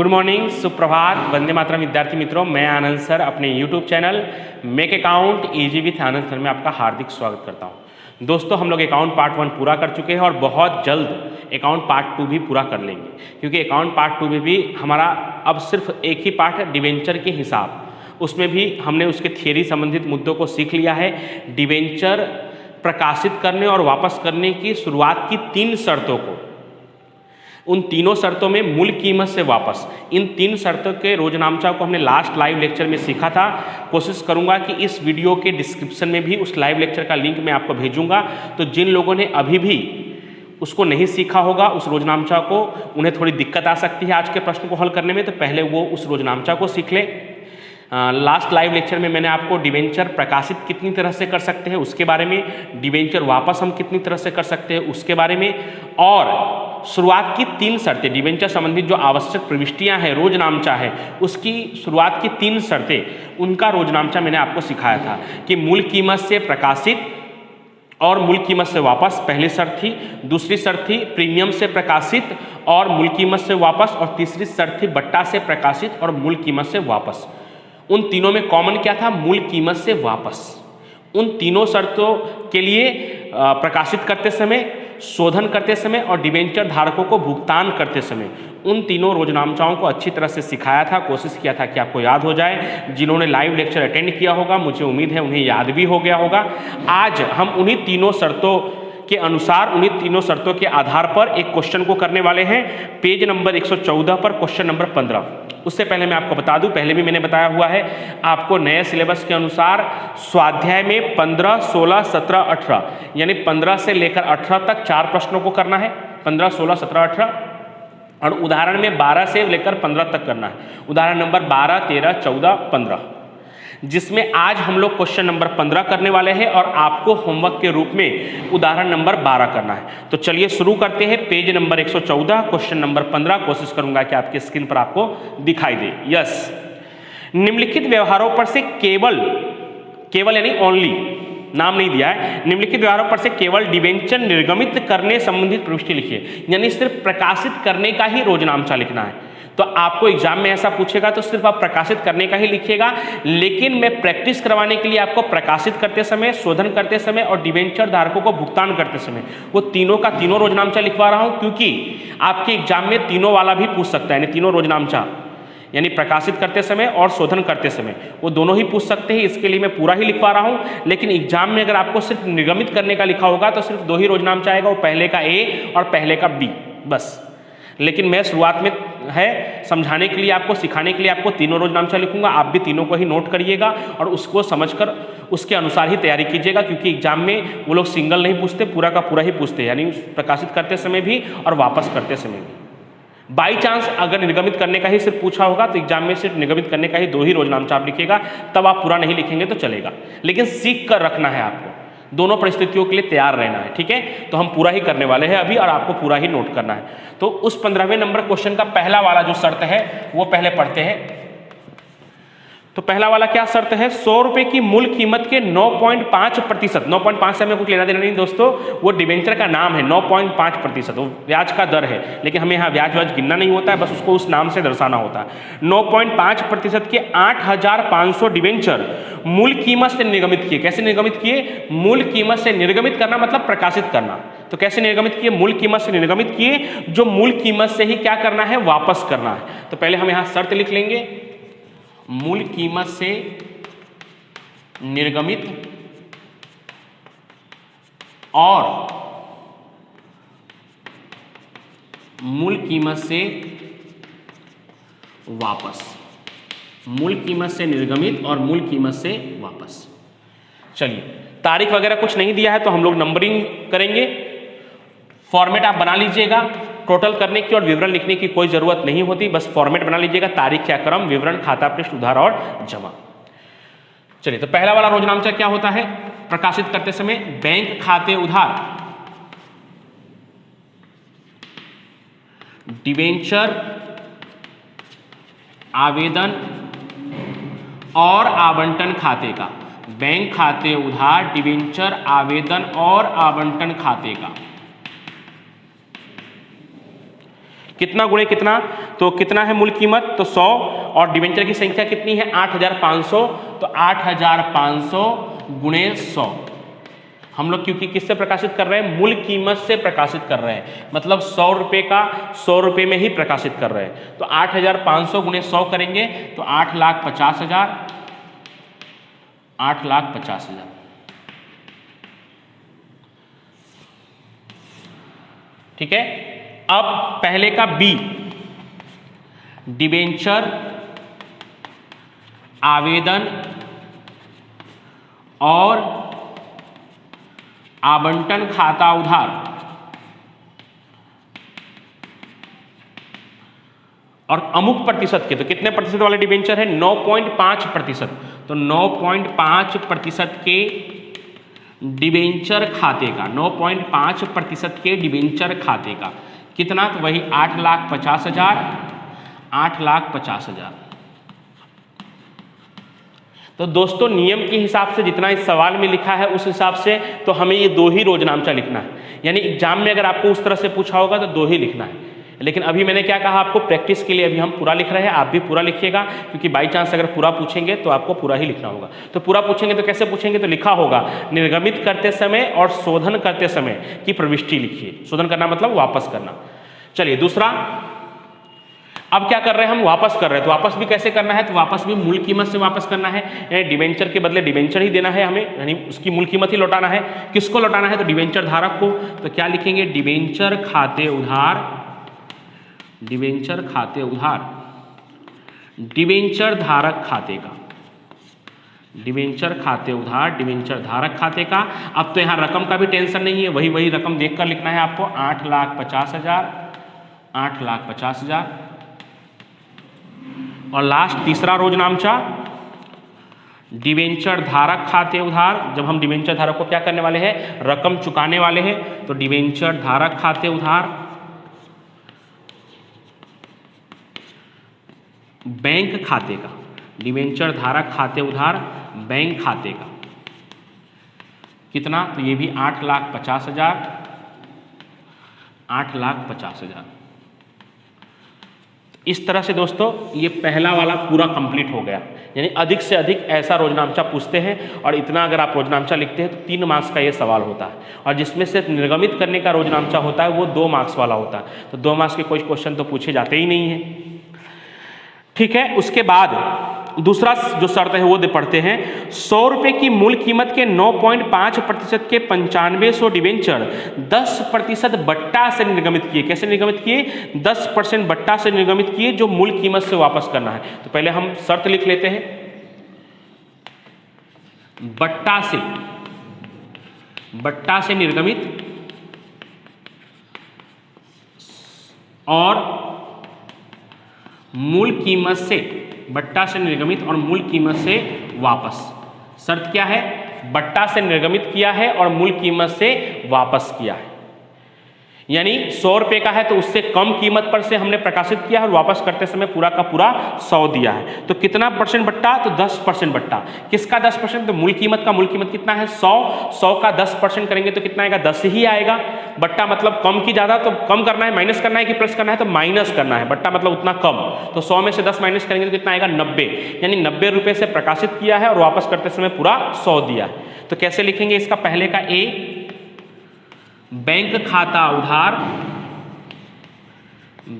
Good morning, सुप्रभात, वंदे मातरम विद्यार्थी मित्रों। मैं आनंद सर अपने YouTube channel make account easy with Anand sir में आपका हार्दिक स्वागत करता हूं। दोस्तों, हम लोग अकाउंट पार्ट 1 पूरा कर चुके हैं और बहुत जल्द अकाउंट पार्ट 2 भी पूरा कर लेंगे, क्योंकि अकाउंट पार्ट 2 में भी हमारा अब सिर्फ एक ही पार्ट है, डिवेंचर के हिसाब। उसमें भी हमने उसके थियरी संबंधित मुद्दों को सीख लिया है। डिवेंचर प्रकाशित करने और वापस करने की शुरुआत की 3 शर्तों को, उन तीनों शर्तों में मूल कीमत से वापस, इन 3 शर्तों के रोजनामचा को हमने लास्ट लाइव लेक्चर में सीखा था। कोशिश करूंगा कि इस वीडियो के डिस्क्रिप्शन में भी उस लाइव लेक्चर का लिंक मैं आपको भेजूंगा। तो जिन लोगों ने अभी भी उसको नहीं सीखा होगा, उस रोजनामचा को, उन्हें थोड़ी दिक्कत आ सकती है आज के प्रश्न को हल करने में, तो पहले वो उस रोजनामचा को सीख ले। लास्ट लाइव लेक्चर में मैंने आपको डिवेंचर प्रकाशित कितनी तरह से कर सकते हैं उसके बारे में, डिवेंचर वापस हम कितनी तरह से कर सकते हैं उसके बारे में, और शुरुआत की 3 शर्तें, डिवेंचर संबंधित जो आवश्यक प्रविष्टियां हैं, रोजनामचा है, उसकी शुरुआत की 3 शर्तें, उनका रोजनामचा मैंने आपको सिखाया था कि मूल कीमत से प्रकाशित और मूल कीमत से वापस, पहली शर्त थी। दूसरी शर्त थी प्रीमियम से प्रकाशित और मूल कीमत से वापस, और तीसरी शर्त थी बट्टा से प्रकाशित और मूल कीमत से वापस। उन तीनों में कॉमन क्या था? मूल कीमत से वापस। उन तीनों शर्तों के लिए प्रकाशित करते समय, शोधन करते समय और डिवेंचर धारकों को भुगतान करते समय, उन तीनों रोजनामचाओं को अच्छी तरह से सिखाया था। कोशिश किया था कि आपको याद हो जाए। जिन्होंने लाइव लेक्चर अटेंड किया होगा, मुझे उम्मीद है उन्हें याद भी हो गया होगा। आज हम उन्हीं तीनों शर्तों के अनुसार, उन्हीं तीनों शर्तों के आधार पर एक क्वेश्चन को करने वाले हैं। पेज नंबर 114 पर क्वेश्चन नंबर 15। उससे पहले मैं आपको बता दूं, पहले भी मैंने बताया हुआ है, आपको नए सिलेबस के अनुसार स्वाध्याय में 15, 16, 17, 18 यानी 15 से लेकर 18 तक 4 प्रश्नों को करना है। 15, 16, 17, 18, और उदाहरण में 12 से लेकर 15 तक करना है। उदाहरण नंबर 12, 13, 14, 15, जिसमें आज हम लोग क्वेश्चन नंबर 15 करने वाले हैं और आपको होमवर्क के रूप में उदाहरण नंबर 12 करना है। तो चलिए शुरू करते हैं। Page number 114 question number 15। कोशिश करूंगा कि आपके स्क्रीन पर आपको दिखाई दे। यस, निम्नलिखित व्यवहारों पर से केवल यानी ओनली, नाम नहीं दिया है, निम्नलिखित व्यवहारों पर से केवल डिवेंचर निर्गमित करने संबंधित प्रविष्टि लिखिए, यानी सिर्फ प्रकाशित करने का ही रोजनामचा लिखना है। तो आपको एग्जाम में ऐसा पूछेगा तो सिर्फ आप प्रकाशित करने का ही लिखिएगा, लेकिन मैं प्रैक्टिस करवाने के लिए आपको प्रकाशित करते समय, शोधन करते समय और डिवेंचर धारकों को भुगतान करते समय वो तीनों का तीनों रोजनामचा लिखवा रहा हूं, क्योंकि आपके एग्जाम में तीनों वाला भी पूछ सकता है, यानी तीनों रोजनामचा, यानी प्रकाशित करते समय और शोधन करते समय, वो दोनों ही पूछ सकते हैं। इसके लिए मैं पूरा ही लिखवा रहा हूं। लेकिन एग्जाम में अगर आपको सिर्फ निर्गमित करने का लिखा होगा तो सिर्फ 2 ही रोजनामचा आएगा, वो पहले का ए और पहले का बी, बस। लेकिन मैं शुरुआत में है समझाने के लिए, आपको सिखाने के लिए आपको तीनों रोजनामचा लिखूंगा। आप भी तीनों को ही नोट करिएगा और उसको समझकर उसके अनुसार ही तैयारी कीजिएगा, क्योंकि एग्जाम में वो लोग सिंगल नहीं पूछते, पूरा का पूरा ही पूछते हैं, यानी प्रकाशित करते समय भी और वापस करते समय भी। बाई चांस अगर निर्गमित करने का ही सिर्फ पूछा होगा तो एग्जाम में सिर्फ निर्गमित करने का ही 2 ही रोजनामचा आप लिखिएगा, तब आप पूरा नहीं लिखेंगे तो चलेगा। लेकिन सीख कर रखना है आपको, दोनों परिस्थितियों के लिए तैयार रहना है, ठीक है। तो हम पूरा ही करने वाले हैं अभी और आपको पूरा ही नोट करना है। तो उस 15वें नंबर क्वेश्चन का पहला वाला जो शर्त है वो पहले पढ़ते हैं। तो पहला वाला क्या शर्त है? 100 रुपये की मूल कीमत के 9.5%, 9.5 से हमें कुछ लेना देना नहीं दोस्तों, वो डिवेंचर का नाम है। 9.5% वो ब्याज का दर है, लेकिन हमें यहाँ ब्याज गिनना नहीं होता है, बस उसको उस नाम से दर्शाना होता है। 9.5% के 8,500 डिवेंचर मूल कीमत से निर्गमित किए। कैसे निर्गमित किए? मूल कीमत से निर्गमित करना मतलब प्रकाशित करना। तो कैसे निर्गमित किए? मूल कीमत से निर्गमित किए, जो मूल कीमत से ही क्या करना है? वापस करना है। तो पहले हम यहाँ शर्त लिख लेंगे, मूल कीमत से निर्गमित और मूल कीमत से वापस, मूल कीमत से निर्गमित और मूल कीमत से वापस। चलिए, तारीख वगैरह कुछ नहीं दिया है तो हम लोग नंबरिंग करेंगे। फॉर्मेट आप बना लीजिएगा, टोटल करने की और विवरण लिखने की कोई जरूरत नहीं होती, बस फॉर्मेट बना लीजिएगा, तारीख क्या क्रम, विवरण, खाता पृष्ठ, उधार और जमा। चलिए, तो पहला वाला रोजनामचा क्या होता है प्रकाशित करते समय? बैंक खाते उधार, डिवेंचर आवेदन और आवंटन खाते का, बैंक खाते उधार, डिवेंचर आवेदन और आवंटन खाते का। कितना गुणे कितना, तो कितना है मूल कीमत, तो 100, और डिबेंचर की संख्या कितनी है 8500, तो 8500 गुणे 100। हम लोग क्योंकि किससे प्रकाशित कर रहे हैं, मूल कीमत से प्रकाशित कर रहे हैं, मतलब 100 रुपये का 100 रुपये में ही प्रकाशित कर रहे हैं। तो 8500 गुणे 100 करेंगे तो 8,50,000, 8,50,000। ठीक है। अब पहले का बी, डिबेंचर आवेदन और आवंटन खाता उधार, और अमुक प्रतिशत के, तो कितने प्रतिशत वाले डिबेंचर है 9.5%, तो 9.5% के डिबेंचर खाते का, 9.5% के डिबेंचर खाते का कितना, तो वही 8,50,000, 8,50,000। तो दोस्तों नियम के हिसाब से जितना इस सवाल में लिखा है उस हिसाब से तो हमें ये 2 ही रोजनामचा लिखना है, यानी एग्जाम में अगर आपको उस तरह से पूछा होगा तो 2 ही लिखना है। लेकिन अभी मैंने क्या कहा आपको, प्रैक्टिस के लिए अभी हम पूरा लिख रहे हैं, आप भी पूरा लिखिएगा, क्योंकि बाई चांस अगर पूरा पूछेंगे तो आपको पूरा ही लिखना होगा। तो पूरा पूछेंगे तो कैसे पूछेंगे, तो लिखा होगा निर्गमित करते समय और शोधन करते समय की प्रविष्टि लिखिए। शोधन करना मतलब वापस करना। चलिए दूसरा, अब क्या कर रहे हैं हम, वापस कर रहे हैं, तो वापस भी कैसे करना है, तो वापस भी मूल कीमत से वापस करना है, यानी डिबेंचर के बदले डिबेंचर ही देना है हमें, यानी उसकी मूल कीमत ही लौटाना है। किसको लौटाना है, तो डिबेंचर धारक को। तो क्या लिखेंगे, डिबेंचर खाते उधार, डिबेंचर खाते उधार, डिबेंचर धारक खाते का, डिबेंचर खाते उधार, डिबेंचर धारक खाते का। अब तो यहाँ रकम का भी टेंशन नहीं है, वही रकम देखकर लिखना है आपको, 8,50,000, 8,50,000। और लास्ट तीसरा रोजनामचा, डिबेंचर धारक खाते उधार। जब हम डिबेंचर धारक को क्या करने वाले हैं, रकम चुकाने वाले हैं, तो डिबेंचर धारक खाते उधार, बैंक खाते का, डिबेंचर धारक खाते उधार बैंक खाते का कितना, तो ये भी 8,50,000, 8,50,000। इस तरह से दोस्तों ये पहला वाला पूरा कंप्लीट हो गया, यानी अधिक से अधिक ऐसा रोजनामचा पूछते हैं, और इतना अगर आप रोजनामचा लिखते हैं तो 3 मार्क्स का ये सवाल होता है, और जिसमें से निर्गमित करने का रोजनामचा होता है वो 2 मार्क्स वाला होता है। तो 2 मार्क्स के कोई क्वेश्चन तो पूछे जाते ही नहीं है। ठीक है। उसके बाद दूसरा जो शर्त है वो पढ़ते हैं, 100 रुपये की मूल कीमत के 9.5% के 9500 डिबेंचर 10% बट्टा से निर्गमित किए। कैसे निर्गमित किए, 10% बट्टा से निर्गमित किए, जो मूल कीमत से वापस करना है। तो पहले हम शर्त लिख लेते हैं, बट्टा से निर्गमित और मूल कीमत से, बट्टा से निर्गमित और मूल कीमत से वापस। शर्त क्या है, बट्टा से निर्गमित किया है और मूल कीमत से वापस किया है, यानी 100 रुपये का है तो उससे कम कीमत पर से हमने प्रकाशित किया है और वापस करते समय पूरा का पूरा 100 दिया है। तो कितना परसेंट बट्टा, तो 10% बट्टा। किसका 10%, तो मूल कीमत का। मूल कीमत कितना है 100, 100 का 10% करेंगे तो कितना आएगा, 10 ही आएगा। बट्टा मतलब कम की ज़्यादा, तो कम करना है, माइनस करना है कि प्लस करना है, तो माइनस करना है। बट्टा मतलब उतना कम, तो 100 में से 10 माइनस करेंगे तो कितना आएगा 90, यानी 90 रुपये से प्रकाशित किया है और वापस करते समय पूरा 100 दिया है। तो कैसे लिखेंगे इसका, पहले का ए, बैंक खाता उधार,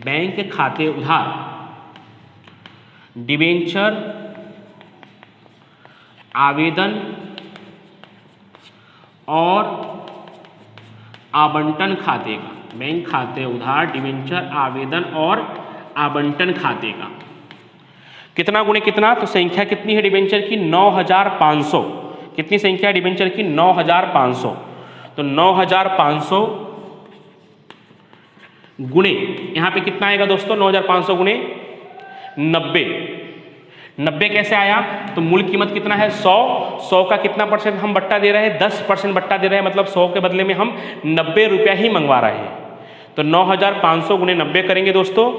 बैंक खाते उधार, डिबेंचर आवेदन और आवंटन खाते का, बैंक खाते उधार, डिबेंचर आवेदन और आवंटन खाते का कितना गुणे कितना, तो संख्या कितनी है डिबेंचर की 9,500। कितनी संख्या है डिबेंचर की 9,500। तो 9,500 गुणे, यहां पे कितना आएगा दोस्तों, 9,500 गुणे 90। 90 कैसे आया, तो मूल कीमत कितना है 100, 100 का कितना परसेंट हम बट्टा दे रहे हैं, 10% बट्टा दे रहे हैं, मतलब 100 के बदले में हम 90 रुपया ही मंगवा रहे हैं। तो 9,500 गुणे 90 करेंगे दोस्तों,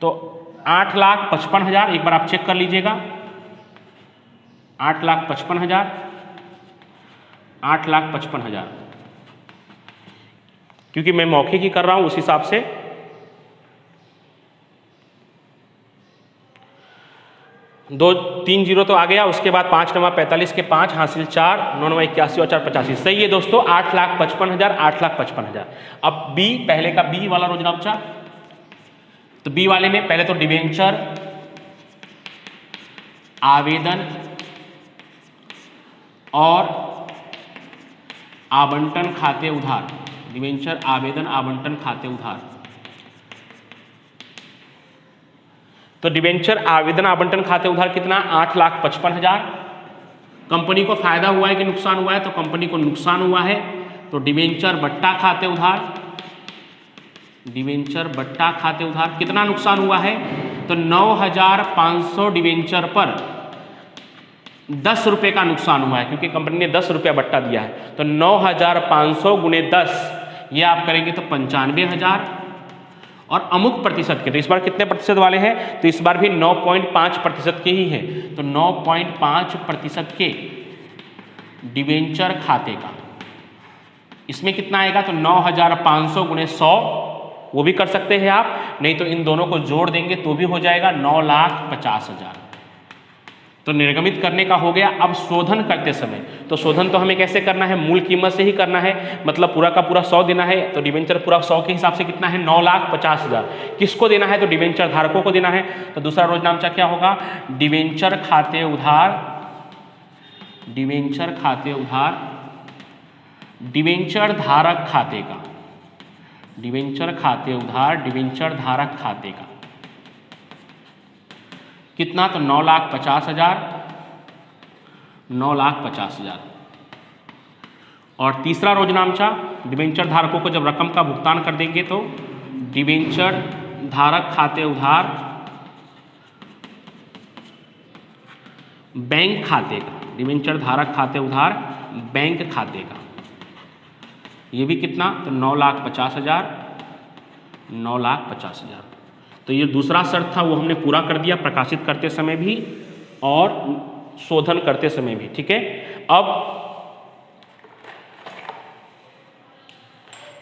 तो 8,55,000। एक बार आप चेक कर लीजिएगा, 8,55,000, 8,55,000। क्योंकि मैं मौखिक ही कर रहा हूं उस हिसाब से। दो 3 जीरो तो आ गया, उसके बाद 5 9 45 के 5 हासिल 4, 9 9 81 और 4 85। सही है दोस्तों, 8,55,000, 8,55,000। अब बी, पहले का बी वाला रोजना बचा, तो बी वाले में पहले तो डिबेंचर आवेदन और आवंटन खाते उधार, डिबेंचर आवेदन आवंटन खाते उधार। तो डिबेंचर आवेदन आवंटन खाते उधार कितना, 8,55,000। कंपनी को फायदा हुआ है कि नुकसान हुआ है, तो कंपनी को नुकसान हुआ है, तो डिबेंचर बट्टा खाते उधार, डिबेंचर बट्टा खाते उधार कितना नुकसान हुआ है, तो 9,500 डिबेंचर पर 10 रुपये का नुकसान हुआ है, क्योंकि कंपनी ने 10 रुपया बट्टा दिया है। तो 9,500 गुणे 10, ये आप करेंगे तो 95,000। और अमुक प्रतिशत के, तो इस बार कितने प्रतिशत वाले हैं, तो इस बार भी 9.5% के ही हैं। तो 9.5% के डिबेंचर खाते का, इसमें कितना आएगा, तो 9,500 गुणे 100, वो भी कर सकते हैं आप, नहीं तो इन दोनों को जोड़ देंगे तो भी हो जाएगा 9,50,000। तो निर्गमित करने का हो गया। अब शोधन करते समय, तो शोधन तो हमें कैसे करना है, मूल कीमत से ही करना है, मतलब पूरा का पूरा 100 देना है, तो डिबेंचर पूरा 100 के हिसाब से कितना है, 9,50,000। किसको देना है, तो डिबेंचर धारकों को देना है। तो दूसरा रोजनामचा क्या होगा, डिबेंचर खाते उधार, डिबेंचर खाते उधार डिबेंचर धारक खाते का, डिबेंचर खाते उधार डिबेंचर धारक खाते का कितना, तो 9,50,000, 9,50,000। और तीसरा रोजनामचा, डिबेंचर धारकों को जब रकम का भुगतान कर देंगे तो डिबेंचर धारक खाते उधार बैंक खाते का, डिबेंचर धारक खाते उधार बैंक खाते का, ये भी कितना, तो 9,50,000, 9,50,000। तो ये दूसरा शर्त था वो हमने पूरा कर दिया, प्रकाशित करते समय भी और शोधन करते समय भी। ठीक है, अब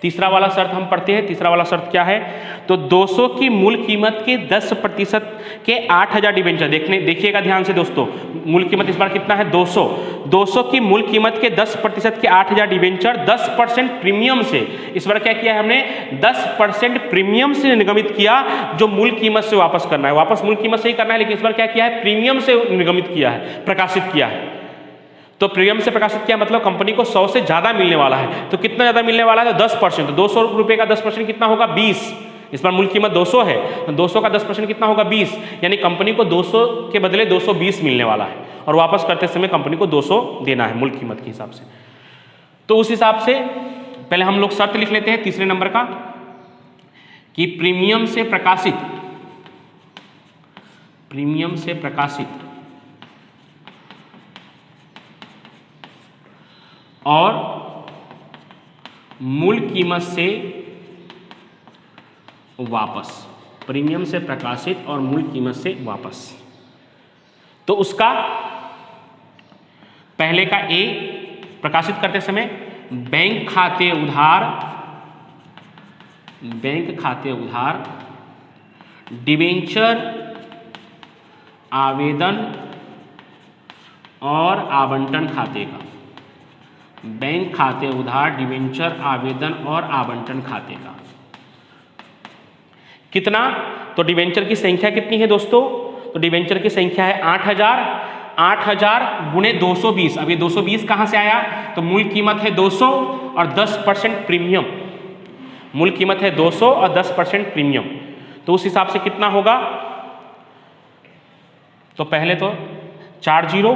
तीसरा वाला शर्त हम पढ़ते हैं। तीसरा वाला शर्त क्या है, तो 200 की मूल कीमत के 10% के 8,000 डिबेंचर, देखिएगा ध्यान से दोस्तों, मूल कीमत इस बार कितना है, 200। 200 की मूल कीमत के 10% के 8,000 डिबेंचर 10% प्रीमियम से, इस बार क्या किया है हमने, 10% प्रीमियम से निर्गमित किया, जो मूल कीमत से वापस करना है, वापस मूल कीमत से ही करना है, लेकिन इस बार क्या किया है, प्रीमियम से निर्गमित किया है, प्रकाशित किया है। तो प्रीमियम से प्रकाशित किया मतलब कंपनी को 100 से ज़्यादा मिलने वाला है। तो कितना ज़्यादा मिलने वाला है, तो 10%। तो 200 रुपये का 10% कितना होगा, 20। इस बार मूल कीमत 200 है, तो 200 का 10% कितना होगा, 20। यानी कंपनी को 200 के बदले 220 मिलने वाला है, और वापस करते समय कंपनी को 200 देना है मूल कीमत के हिसाब से। तो उस हिसाब से पहले हम लोग शर्त लिख लेते हैं तीसरे नंबर का, कि प्रीमियम से प्रकाशित, प्रीमियम से प्रकाशित और मूल कीमत से वापस, प्रीमियम से प्रकाशित और मूल कीमत से वापस। तो उसका पहले का ए, प्रकाशित करते समय बैंक खाते उधार, बैंक खाते उधार डिबेंचर आवेदन और आवंटन खाते का, बैंक खाते उधार डिबेंचर आवेदन और आवंटन खाते का कितना, तो डिबेंचर की संख्या कितनी है दोस्तों, तो डिबेंचर की संख्या है 8,000। 8,000 गुणे 220, अब ये 220 कहाँ से आया, तो मूल कीमत है 200 और 10% प्रीमियम, मूल कीमत है 200 और 10% प्रीमियम। तो उस हिसाब से कितना होगा, तो पहले तो 4 जीरो,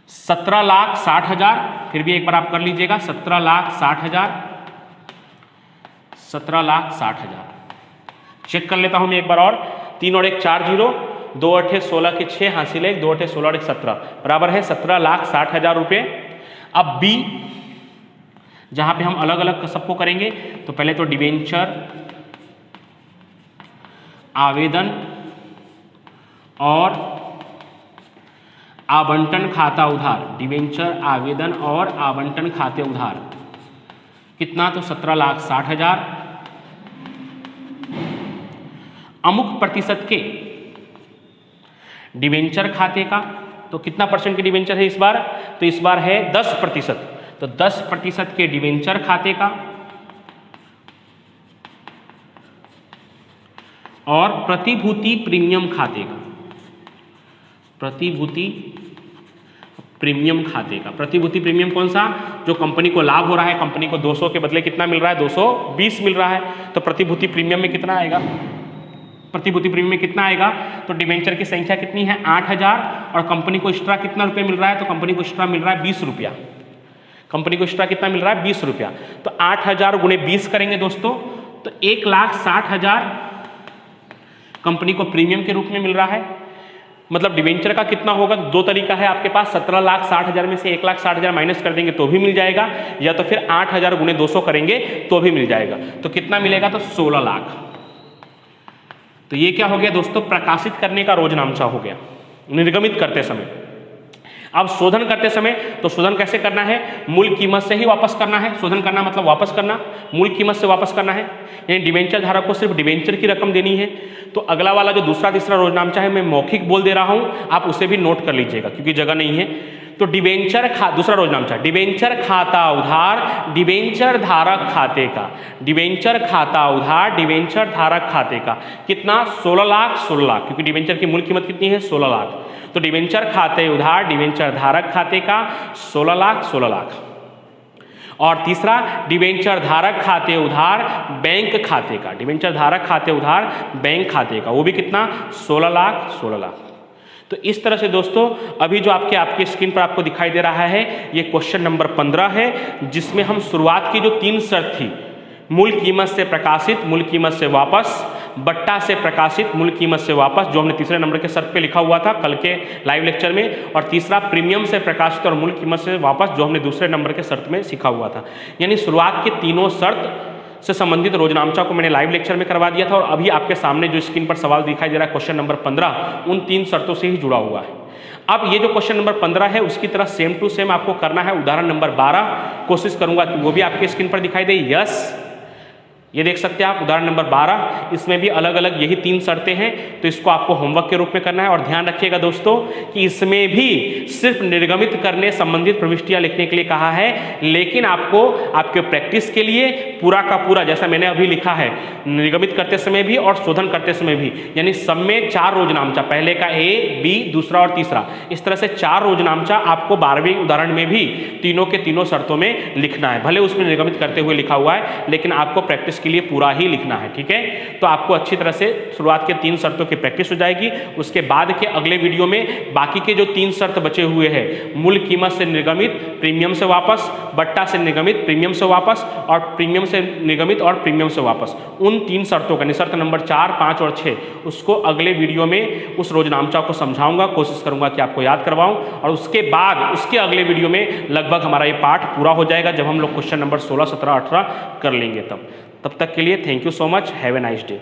17,60,000, फिर भी एक बार आप कर लीजिएगा, 17,60,000, 17,60,000। चेक कर लेता हूं मैं एक बार और, 3 और 1 4 जीरो, 2 8 16 के 6 हासिल 1, 2 8 16 और 1 17, बराबर है 17,60,000 रुपये। अब बी, जहां पे हम अलग अलग सबको करेंगे, तो पहले तो डिबेंचर आवेदन और आवंटन खाता उधार, डिबेंचर आवेदन और आवंटन खाते उधार, कितना, तो 17,60,000। अमुक प्रतिशत के डिवेंचर खाते का, तो कितना परसेंट के डिवेंचर है इस बार, तो इस बार है 10%। तो 10% के डिवेंचर खाते का और प्रतिभूति प्रीमियम खाते का, प्रतिभूति प्रीमियम खाते का। प्रतिभूति प्रीमियम कौन सा, जो कंपनी को लाभ हो रहा है, कंपनी को 200 के बदले कितना मिल रहा है, 220 मिल रहा है, तो प्रतिभूति प्रीमियम में कितना आएगा, प्रतिभूति प्रीमियम में कितना आएगा, तो डिवेंचर की संख्या कितनी है, 8,000, और कंपनी को एक्स्ट्रा कितना रुपये मिल रहा है, तो कंपनी को एक्स्ट्रा मिल रहा है 20 रुपया। कंपनी को एक्स्ट्रा कितना मिल रहा है, 20 रुपया। तो 8,000 गुणे 20 करेंगे दोस्तों, तो 1,60,000 कंपनी को प्रीमियम के रूप में मिल रहा है। मतलब डिवेंचर का कितना होगा, दो तरीका है आपके पास, 17,60,000 में से 1,60,000 माइनस कर देंगे तो भी मिल जाएगा, या तो फिर 8,000 गुणे 200 करेंगे तो भी मिल जाएगा। तो कितना मिलेगा, तो 16 लाख। तो ये क्या हो गया दोस्तों, प्रकाशित करने का रोजनामचा हो गया निर्गमित करते समय। अब शोधन करते समय, तो शोधन कैसे करना है, मूल कीमत से ही वापस करना है। शोधन करना मतलब वापस करना, मूल कीमत से वापस करना है, यानी डिवेंचर धारक को सिर्फ डिवेंचर की रकम देनी है। तो अगला वाला जो दूसरा तीसरा रोजनामचा है, मैं मौखिक बोल दे रहा हूं, आप उसे भी नोट कर लीजिएगा क्योंकि जगह नहीं है। तो डिवेंचर दूसरा रोजनामचा, डिवेंचर खाता उधार डिवेंचर धारक खाते का, डिवेंचर खाता उधार डिवेंचर धारक खाते का कितना, 16 लाख 16 लाख, क्योंकि डिवेंचर की मूल कीमत कितनी है, 16 लाख। तो डिवेंचर खाते उधार डिवेंचर धारक खाते का 16 लाख 16 लाख। और तीसरा डिवेंचर धारक खाते उधार बैंक खाते का, डिवेंचर धारक खाते उधार बैंक खाते का, वो भी कितना, 16 लाख 16 लाख। तो इस तरह से दोस्तों अभी जो आपके स्क्रीन पर आपको दिखाई दे रहा है, ये क्वेश्चन नंबर 15 है, जिसमें हम शुरुआत की जो 3 शर्त थी, मूल कीमत से प्रकाशित मूल कीमत से वापस, बट्टा से प्रकाशित मूल कीमत से वापस, जो हमने तीसरे नंबर के शर्त पे लिखा हुआ था कल के लाइव लेक्चर में, और तीसरा प्रीमियम से प्रकाशित और मूल कीमत से वापस, जो हमने दूसरे नंबर के शर्त में सीखा हुआ था। यानी शुरुआत के तीनों शर्त से संबंधित रोजनामचा को मैंने लाइव लेक्चर में करवा दिया था, और अभी आपके सामने जो स्क्रीन पर सवाल दिखाई दे रहा है क्वेश्चन नंबर 15, उन 3 शर्तों से ही जुड़ा हुआ है। अब ये जो क्वेश्चन नंबर 15 है उसकी तरह सेम टू सेम आपको करना है उदाहरण नंबर 12। कोशिश करूंगा कि वो भी आपके स्क्रीन पर दिखाई दे। यस, ये देख सकते हैं आप उदाहरण नंबर 12, इसमें भी अलग अलग यही 3 शर्तें हैं, तो इसको आपको होमवर्क के रूप में करना है। और ध्यान रखिएगा दोस्तों कि इसमें भी सिर्फ निर्गमित करने संबंधित प्रविष्टियां लिखने के लिए कहा है, लेकिन आपको आपके प्रैक्टिस के लिए पूरा का पूरा, जैसा मैंने अभी लिखा है, निर्गमित करते समय भी और शोधन करते समय भी, यानी सब में 4 रोजनामचा, पहले का A, B, दूसरा और तीसरा, इस तरह से 4 रोजनामचा आपको 12वें उदाहरण में भी तीनों के तीनों शर्तों में लिखना है। भले उसमें निर्गमित करते हुए लिखा हुआ है, लेकिन आपको प्रैक्टिस के लिए पूरा ही लिखना है, ठीक है। तो आपको अच्छी तरह से शुरुआत के 3 शर्तों की प्रैक्टिस हो जाएगी। उसके बाद के अगले वीडियो में बाकी के जो 3 शर्त बचे हुए हैं, मूल कीमत से निर्गमित प्रीमियम से वापस, बट्टा से निर्गमित प्रीमियम से वापस, और प्रीमियम से निर्गमित और प्रीमियम से वापस, उन 3 शर्तों का शर्त नंबर 4, 5 और 6 उसको अगले वीडियो में उस रोजनामचा को समझाऊंगा, कोशिश करूंगा कि आपको याद करवाऊं। और उसके बाद उसके अगले वीडियो में लगभग हमारा ये पाठ पूरा हो जाएगा, जब हम लोग क्वेश्चन नंबर 16, 17, 18 कर लेंगे। तब तक के लिए thank you so much, have a nice day.